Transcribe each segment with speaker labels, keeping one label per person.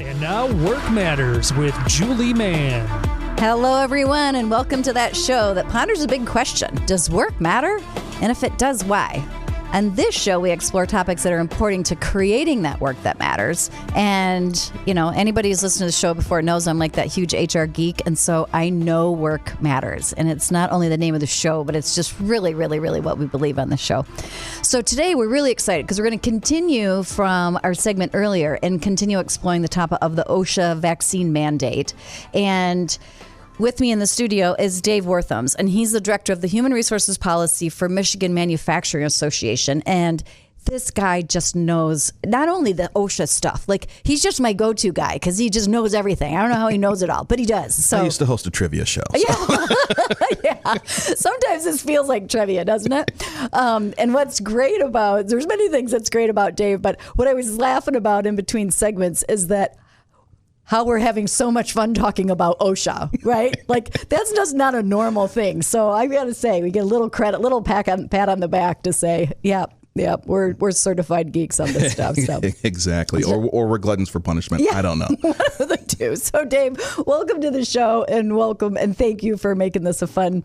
Speaker 1: And now Work Matters with Julie Mann.
Speaker 2: Hello, everyone, and welcome to that show that ponders a big question. Does work matter? And if it does, why? On this show, we explore topics that are important to creating that work that matters. And, you know, anybody who's listened to the show before knows I'm like that huge HR geek. And so I know work matters. And it's not only the name of the show, but it's just really, really, really what we believe on the show. So today we're really excited because we're going to continue from our segment earlier and continue exploring the topic of the OSHA Vaccine Mandate. And with me in the studio is Dave Worthams, and he's the director of the Human Resources Policy for Michigan Manufacturing Association. And this guy just knows not only the OSHA stuff, like he's just my go-to guy because he just knows everything. I don't know how he knows it all, but he does. So
Speaker 3: I used to host a trivia show. So.
Speaker 2: Yeah. Yeah. Sometimes this feels like trivia, doesn't it? And what's great about, there's many things that's great about Dave, but what I was laughing about in between segments is that how we're having so much fun talking about OSHA, right? Like that's just not a normal thing. So I got to say, we get a little credit, little pat on the back to say, yeah, we're certified geeks on this stuff. So
Speaker 3: exactly, or we're gluttons for punishment. Yeah. I don't know.
Speaker 2: One of the two. So Dave, welcome to the show, and thank you for making this a fun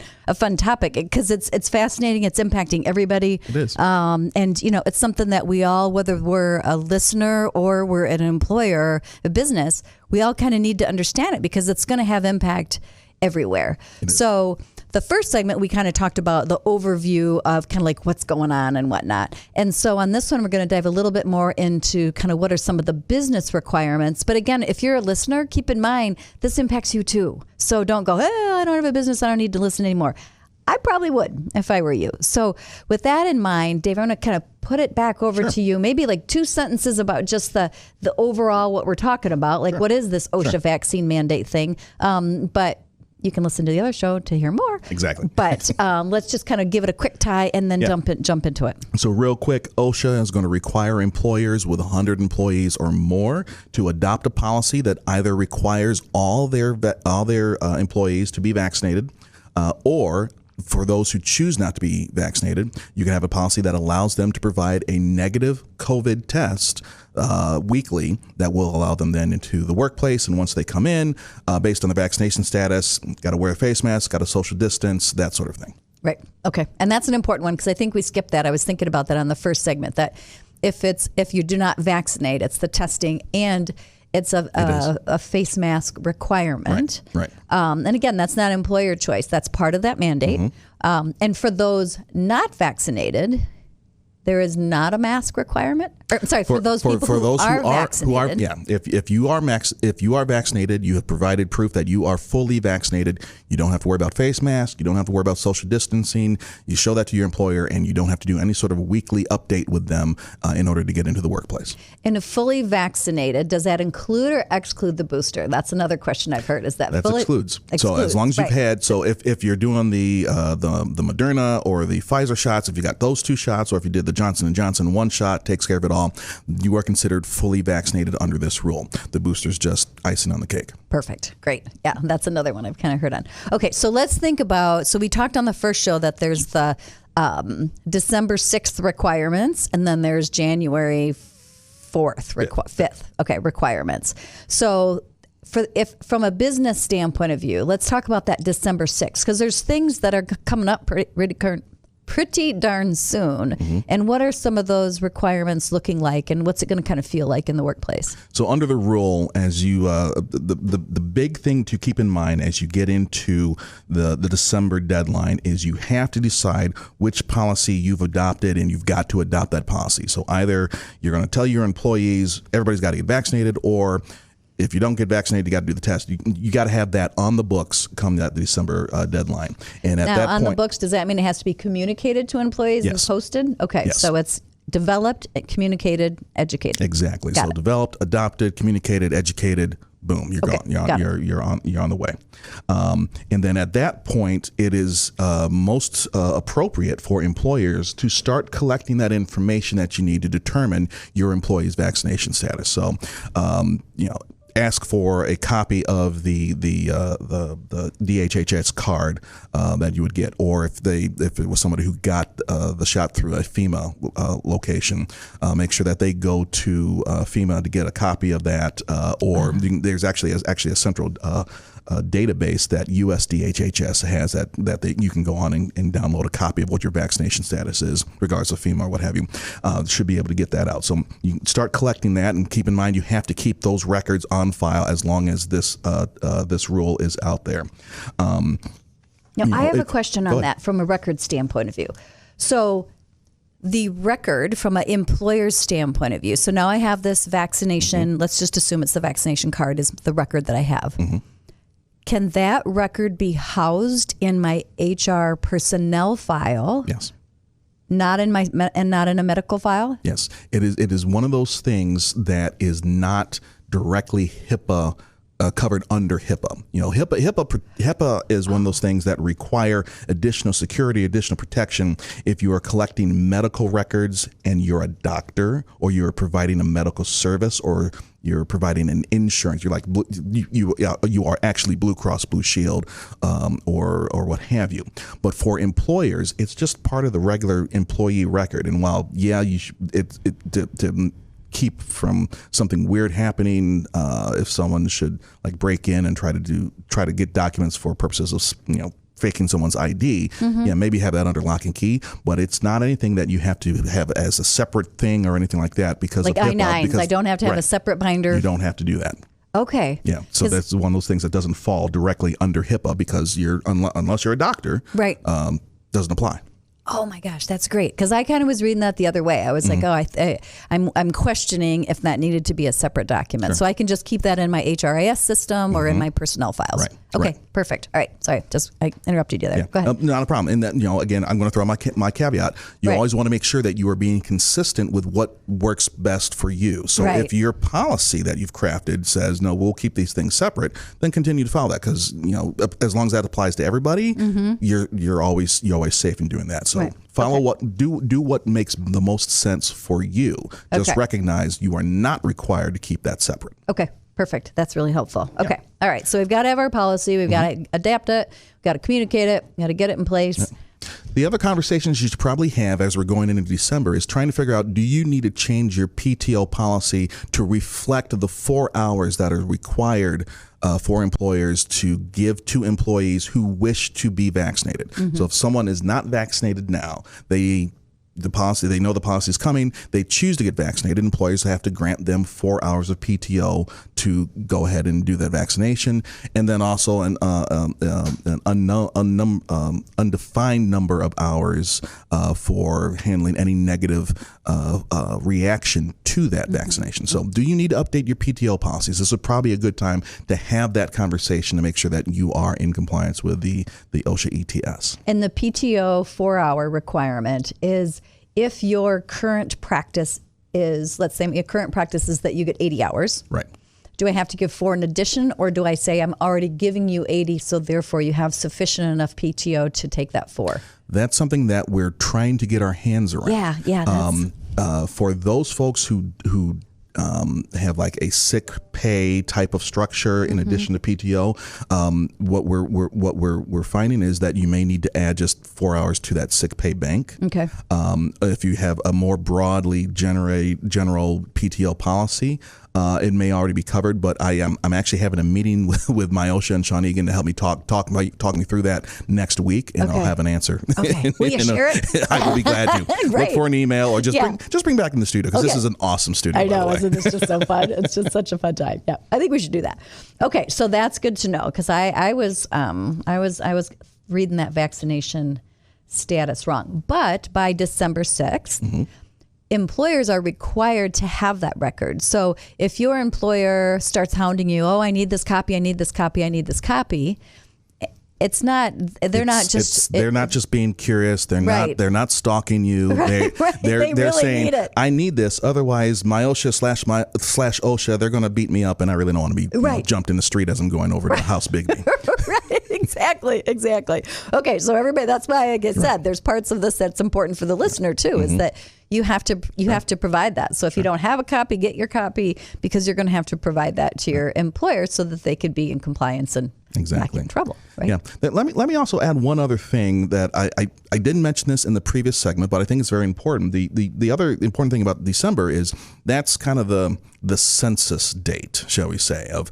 Speaker 2: topic because it's fascinating. It's impacting everybody.
Speaker 3: It is,
Speaker 2: and you know, it's something that we all, whether we're a listener or we're an employer, a business, we all kind of need to understand it because it's going to have impact everywhere. So the first segment, we kind of talked about the overview of kind of like what's going on and whatnot. And so on this one, we're going to dive a little bit more into kind of what are some of the business requirements. But again, if you're a listener, keep in mind, this impacts you too. So don't go, I don't have a business, I don't need to listen anymore. I probably would if I were you. So with that in mind, Dave, I'm going to kind of put it back over to you. Maybe like 2 sentences about just the overall what we're talking about. Like what is this OSHA vaccine mandate thing? But you can listen to the other show to hear more.
Speaker 3: Exactly.
Speaker 2: But let's just kind of give it a quick tie and then jump into it.
Speaker 3: So real quick, OSHA is going to require employers with 100 employees or more to adopt a policy that either requires all their employees to be vaccinated or for those who choose not to be vaccinated, you can have a policy that allows them to provide a negative COVID test weekly that will allow them then into the workplace. And once they come in, based on the vaccination status, got to wear a face mask, got to social distance, that sort of thing. Right.
Speaker 2: Okay. And that's an important one because I think we skipped that. I was thinking about that on the first segment, that if you do not vaccinate, it's the testing and it's a face mask requirement.
Speaker 3: Right.
Speaker 2: And again, that's not employer choice. That's part of that mandate. Mm-hmm. And for those not vaccinated, there is not a mask requirement. For those people who are vaccinated.
Speaker 3: If you are vaccinated, you have provided proof that you are fully vaccinated. You don't have to worry about face masks. You don't have to worry about social distancing. You show that to your employer, and you don't have to do any sort of weekly update with them in order to get into the workplace.
Speaker 2: And if fully vaccinated, does that include or exclude the booster? That's another question I've heard. Is that
Speaker 3: excludes? So as long as you've had, so if you're doing the Moderna or the Pfizer shots, if you got those 2 shots, or if you did the Johnson & Johnson 1 shot, takes care of it all, you are considered fully vaccinated under this rule. The booster's just icing on the cake.
Speaker 2: Perfect. Great. Yeah, that's another one I've kind of heard on. Okay, so let's think about, so we talked on the first show that there's the December 6th requirements, and then there's January 5th, requirements. So from a business standpoint of view, let's talk about that December 6th, because there's things that are coming up pretty darn soon. Mm-hmm. And what are some of those requirements looking like, and what's it going to kind of feel like in the workplace?
Speaker 3: So under the rule, as you the big thing to keep in mind as you get into the December deadline is you have to decide which policy you've adopted, and you've got to adopt that policy. So either you're going to tell your employees everybody's got to get vaccinated, or if you don't get vaccinated, you got to do the test. You got to have that on the books come that December deadline. And at that point,
Speaker 2: on the books, does that mean it has to be communicated to employees and posted? Okay, yes. So it's developed, communicated, educated.
Speaker 3: Exactly. So developed, adopted, communicated, educated. Boom, you're gone. You're on the way. And then at that point, it is most appropriate for employers to start collecting that information that you need to determine your employee's vaccination status. So, ask for a copy of the DHHS card that you would get, or if it was somebody who got the shot through a FEMA location, make sure that they go to FEMA to get a copy of that, or there's actually a central database that USDHHS has that you can go on and download a copy of what your vaccination status is, regardless of FEMA or what have you. Should be able to get that out. So you start collecting that, and keep in mind you have to keep those records on file as long as this rule is out there.
Speaker 2: Now, I have a question on that from a record standpoint of view. So the record from an employer's standpoint of view. So now I have this vaccination. Let's just assume it's the vaccination card is the record that I have. Can that record be housed in my HR personnel file?
Speaker 3: Yes.
Speaker 2: Not in a medical file?
Speaker 3: Yes. It is one of those things that is not directly HIPAA covered under HIPAA. HIPAA is one of those things that require additional security, additional protection if you are collecting medical records and you're a doctor, or you're providing a medical service, or you're providing an insurance. You're like you are actually Blue Cross Blue Shield, or what have you. But for employers, it's just part of the regular employee record. And while you should to keep from something weird happening, if someone should like break in and try to get documents for purposes of faking someone's ID, maybe have that under lock and key, but it's not anything that you have to have as a separate thing or anything like that because
Speaker 2: like
Speaker 3: of HIPAA.
Speaker 2: I-9s, I don't have to have a separate binder.
Speaker 3: You don't have to do that.
Speaker 2: Okay.
Speaker 3: Yeah. So that's one of those things that doesn't fall directly under HIPAA because unless you're a doctor,
Speaker 2: right?
Speaker 3: Doesn't apply.
Speaker 2: Oh my gosh, that's great. Because I kind of was reading that the other way. I was like, I'm questioning if that needed to be a separate document.
Speaker 3: Sure.
Speaker 2: So I can just keep that in my HRIS system or in my personnel files.
Speaker 3: Right.
Speaker 2: Okay,
Speaker 3: Right.
Speaker 2: Perfect. All right. Sorry, I interrupted you there.
Speaker 3: Yeah.
Speaker 2: Go ahead.
Speaker 3: Not a problem. And that, again, I'm going to throw my caveat. You always want to make sure that you are being consistent with what works best for you. So if your policy that you've crafted says, no, we'll keep these things separate, then continue to follow that. Because, as long as that applies to everybody, you're always safe in doing that. So follow do what makes the most sense for you. Just recognize you are not required to keep that separate.
Speaker 2: Okay. Perfect. That's really helpful. Okay. Yeah. All right. So we've got to have our policy. We've got to adapt it. We've got to communicate it. We've got to get it in place.
Speaker 3: Yeah. The other conversations you should probably have as we're going into December is trying to figure out, do you need to change your PTO policy to reflect the 4 hours that are required for employers to give to employees who wish to be vaccinated? So if someone is not vaccinated now, they know the policy is coming, they choose to get vaccinated, employers have to grant them 4 hours of PTO to go ahead and do that vaccination, and then also an undefined number of hours for handling any negative reaction to that vaccination. So do you need to update your PTO policies? This is probably a good time to have that conversation to make sure that you are in compliance with the OSHA ETS.
Speaker 2: And the PTO 4-hour requirement is if your current practice is, let's say your current practice is that you get 80 hours.
Speaker 3: Right.
Speaker 2: Do I have to give 4 in addition, or do I say I'm already giving you 80, so therefore you have sufficient enough PTO to take that 4?
Speaker 3: That's something that we're trying to get our hands around.
Speaker 2: Yeah.
Speaker 3: For those folks who have like a sick pay type of structure in addition to PTO, what we're finding is that you may need to add just 4 hours to that sick pay bank.
Speaker 2: Okay.
Speaker 3: If you have a more broadly general PTO policy, it may already be covered, but I'm actually having a meeting with my OSHA and Sean Egan to help me talk me through that next week, and I'll have an answer.
Speaker 2: Okay. Will you share it?
Speaker 3: I will be glad to. Look for an email, or just bring back in the studio, because this is an awesome studio.
Speaker 2: I know,
Speaker 3: by the way.
Speaker 2: isn't this just so fun? It's just such a fun time. Yeah, I think we should do that. Okay, so that's good to know, because I was reading that vaccination status wrong, but by December 6th. Employers are required to have that record. So if your employer starts hounding you, I need this copy, I need this copy, I need this copy, it's not, they're not just being curious. They're not stalking you. They're really
Speaker 3: saying,
Speaker 2: need it.
Speaker 3: I need this. Otherwise my OSHA, they're going to beat me up, and I really don't want to be jumped in the street as I'm going over to House Bigby.
Speaker 2: Right, Exactly. Okay, so everybody, that's why I said there's parts of this that's important for the listener too, is that you have to provide that. So if you don't have a copy, get your copy, because you're going to have to provide that to your employer so that they could be in compliance and not get in trouble. Right?
Speaker 3: Yeah. Let me also add one other thing that I didn't mention this in the previous segment, but I think it's very important. The other important thing about December is that's kind of the census date, shall we say, of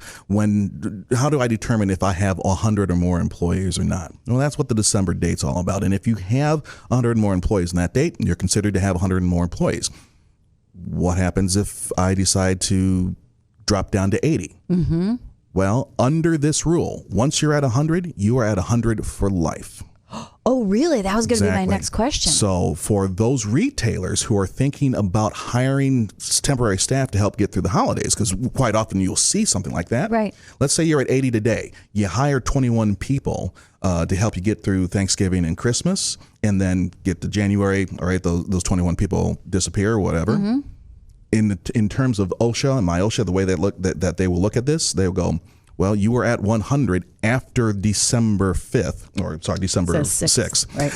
Speaker 3: how do I determine if I have 100 or more employees or not? Well, that's what the December date's all about. And if you have 100 more employees in that date, you're considered to have 100 more employees. What happens if I decide to drop down to 80? Mm-hmm. Well, under this rule, once you're at 100, you are at 100 for life.
Speaker 2: Oh, really? That was going to be my next question.
Speaker 3: So for those retailers who are thinking about hiring temporary staff to help get through the holidays, because quite often you'll see something like that.
Speaker 2: Right.
Speaker 3: Let's say you're at 80 today. You hire 21 people to help you get through Thanksgiving and Christmas, and then get to January. All right, those 21 people disappear or whatever. Mm-hmm. In terms of OSHA and my OSHA, the way that they will look at this, they'll go, well, you were at 100 after December 5th, or sorry, December 6th.
Speaker 2: Right.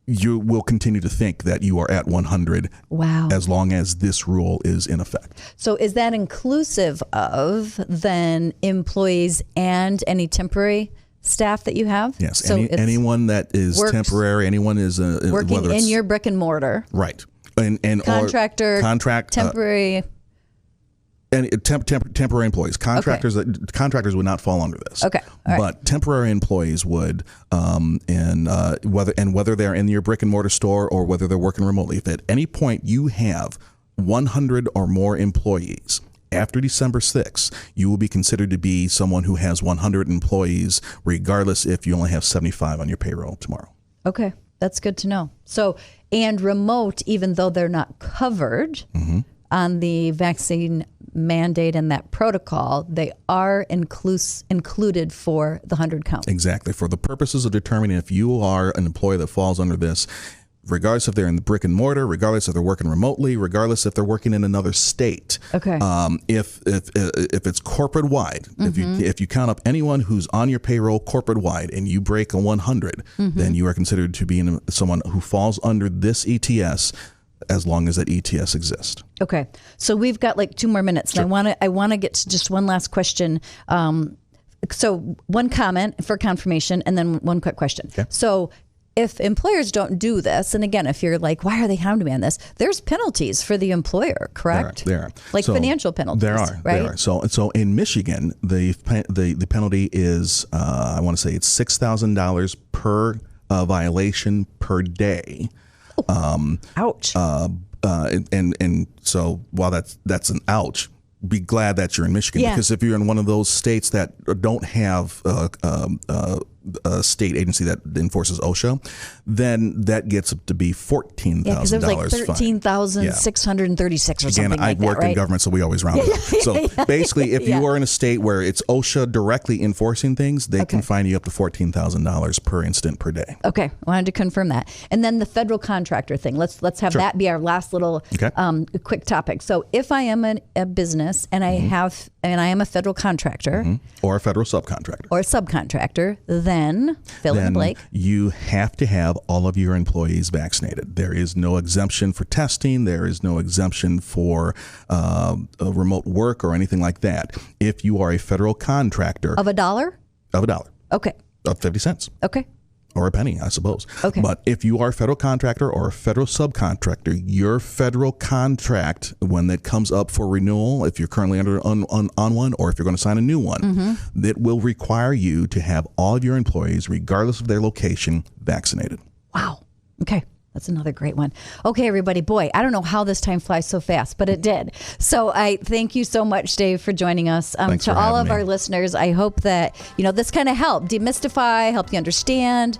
Speaker 3: You will continue to think that you are at 100 as long as this rule is in effect.
Speaker 2: So is that inclusive of then employees and any temporary staff that you have?
Speaker 3: Yes.
Speaker 2: So
Speaker 3: anyone that is temporary, anyone is
Speaker 2: working in your brick and mortar.
Speaker 3: Right. And
Speaker 2: contractor, temporary.
Speaker 3: And temporary employees, contractors would not fall under this.
Speaker 2: Okay, all right.
Speaker 3: But temporary employees would, and whether they're in your brick and mortar store or whether they're working remotely. If at any point you have 100 or more employees after December 6th, you will be considered to be someone who has 100 employees, regardless if you only have 75 on your payroll tomorrow.
Speaker 2: Okay, that's good to know. So, and remote, even though they're not covered on the vaccine mandate and that protocol, they are included for the 100 count.
Speaker 3: Exactly. For the purposes of determining if you are an employee that falls under this, regardless if they're in the brick and mortar, regardless if they're working remotely, regardless if they're working in another state.
Speaker 2: Okay.
Speaker 3: If it's corporate wide, if you count up anyone who's on your payroll corporate wide and you break a 100, then you are considered to be someone who falls under this ETS, as long as that ETS exists.
Speaker 2: Okay. So we've got like 2 more minutes. Sure. And I want to get to just one last question. So one comment for confirmation and then one quick question. Okay. So if employers don't do this, and again, if you're like, why are they hounding me on this? There's penalties for the employer, correct?
Speaker 3: There are.
Speaker 2: Like financial penalties.
Speaker 3: There are. Right? There are. So in Michigan, the penalty is, I want to say it's $6,000 per violation per day.
Speaker 2: Ouch.
Speaker 3: And so while that's an ouch, be glad that you're in Michigan, because if you're in one of those states that don't have a state agency that enforces OSHA, then that gets up to be $14,000. Yeah, because it was like
Speaker 2: 13,636 or something like that.
Speaker 3: Again, I worked in government, so we always round it. So basically, if you are in a state where it's OSHA directly enforcing things, they can fine you up to $14,000 per incident per day. Okay,
Speaker 2: I wanted to confirm that. And then the federal contractor thing. Let's have that be our last little quick topic. So if I am a business and I am a federal contractor
Speaker 3: or a federal subcontractor,
Speaker 2: then fill in the blank.
Speaker 3: You have to have all of your employees vaccinated. There is no exemption for testing. There is no exemption for remote work or anything like that. If you are a federal contractor.
Speaker 2: Of $1?
Speaker 3: Of $1.
Speaker 2: Okay.
Speaker 3: Of 50 cents.
Speaker 2: Okay.
Speaker 3: Or a penny, I suppose.
Speaker 2: Okay.
Speaker 3: But if you are a federal contractor or a federal subcontractor, your federal contract, when that comes up for renewal, if you're currently on one, or if you're going to sign a new one, that will require you to have all of your employees, regardless of their location, vaccinated.
Speaker 2: Wow. Okay. That's another great one. Okay, everybody. Boy, I don't know how this time flies so fast, but it did. So I thank you so much, Dave, for joining us. To all of our listeners, I hope that this kind of helped demystify, help you understand,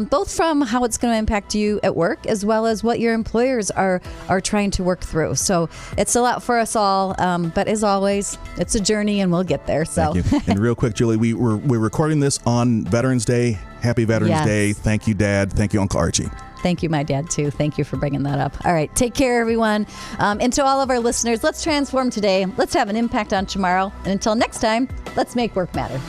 Speaker 2: both from how it's going to impact you at work, as well as what your employers are trying to work through. So it's a lot for us all, but as always, it's a journey, and we'll get there. So,
Speaker 3: thank you. And real quick, Julie, we're recording this on Veterans Day. Happy Veterans Day. Thank you, Dad. Thank you, Uncle Archie.
Speaker 2: Thank you, my dad, too. Thank you for bringing that up. All right. Take care, everyone. And to all of our listeners, let's transform today. Let's have an impact on tomorrow. And until next time, let's make work matter.